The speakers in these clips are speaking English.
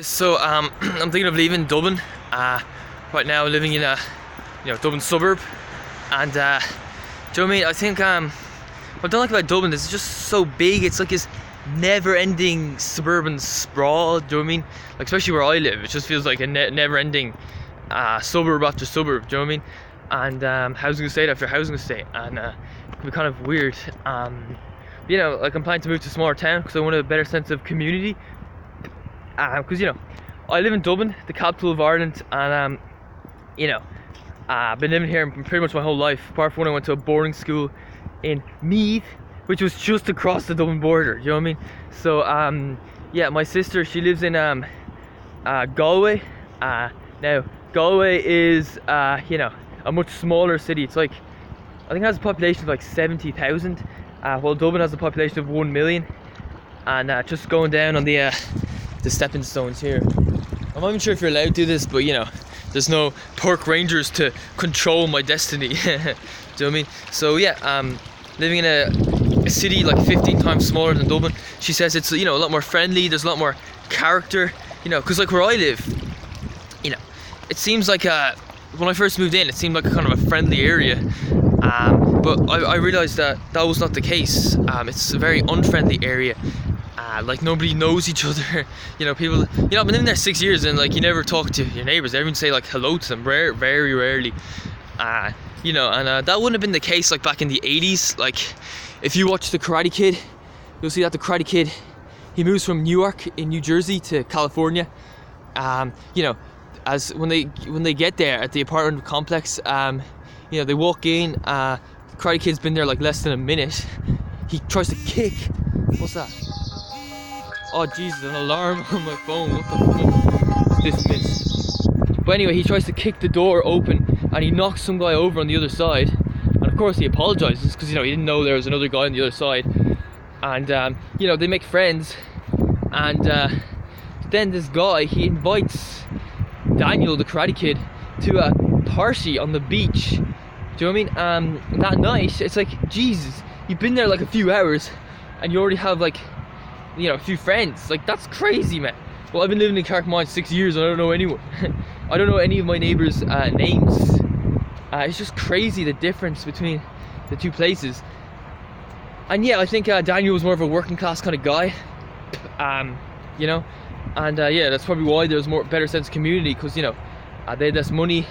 So I'm thinking of leaving Dublin. Right now living in a Dublin suburb, and do you know what I mean? I think what I don't like about Dublin is it's just so big. It's like this never-ending suburban sprawl. Do you know what I mean? Like especially where I live, it just feels like a never-ending suburb after suburb. Do you know what I mean? And housing estate after housing estate, and it can be kind of weird. Like I'm planning to move to a smaller town because I want a better sense of community. Because I live in Dublin, the capital of Ireland, and I've been living here pretty much my whole life, apart from when I went to a boarding school in Meath, which was just across the Dublin border. You know what I mean? So my sister, she lives in Galway. Now Galway is a much smaller city. It's like, I think it has a population of like 70,000, while Dublin has a population of 1 million. And just going down on the stepping stones here, I'm not even sure if you're allowed to do this, but there's no park rangers to control my destiny. Do you know what I mean? So living in a city like 15 times smaller than Dublin, she says it's a lot more friendly. There's a lot more character, because like where I live, it seems like when I first moved in, it seemed like a kind of a friendly area, but I realized that was not the case. It's a very unfriendly area. Like nobody knows each other. People. I've been living there 6 years, and like you never talk to your neighbors. They even say like hello to them, very rarely. And that wouldn't have been the case like back in the 80s. Like if you watch The Karate Kid, you'll see that the Karate Kid, he moves from Newark in New Jersey to California. As when they get there at the apartment complex, they walk in. The Karate Kid's been there like less than a minute. He tries to kick. What's that? Oh Jesus, an alarm on my phone. What the fuck is this? But anyway, he tries to kick the door open and he knocks some guy over on the other side. And of course he apologizes because he didn't know there was another guy on the other side. And they make friends. And then this guy, he invites Daniel, the Karate Kid, to a party on the beach. Do you know what I mean? That night, it's like, Jesus, you've been there like a few hours and you already have like a few friends. Like that's crazy, man. Well, I've been living in Carrickmine 6 years and I don't know anyone. I don't know any of my neighbors' names. It's just crazy the difference between the two places. And I think Daniel was more of a working class kind of guy. And that's probably why there's better sense of community, because they had less money.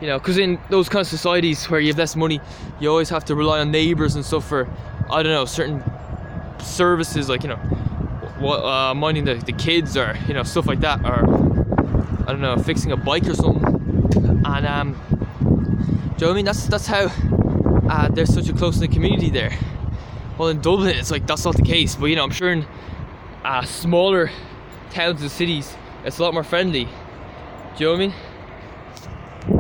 Because in those kind of societies where you have less money, you always have to rely on neighbors and stuff for, I don't know, certain services, like minding the kids, or stuff like that, or I don't know, fixing a bike or something. And do you know what I mean? That's how there's such a close-knit community there. Well, in Dublin it's like that's not the case, but I'm sure in smaller towns and cities it's a lot more friendly. Do you know what I mean?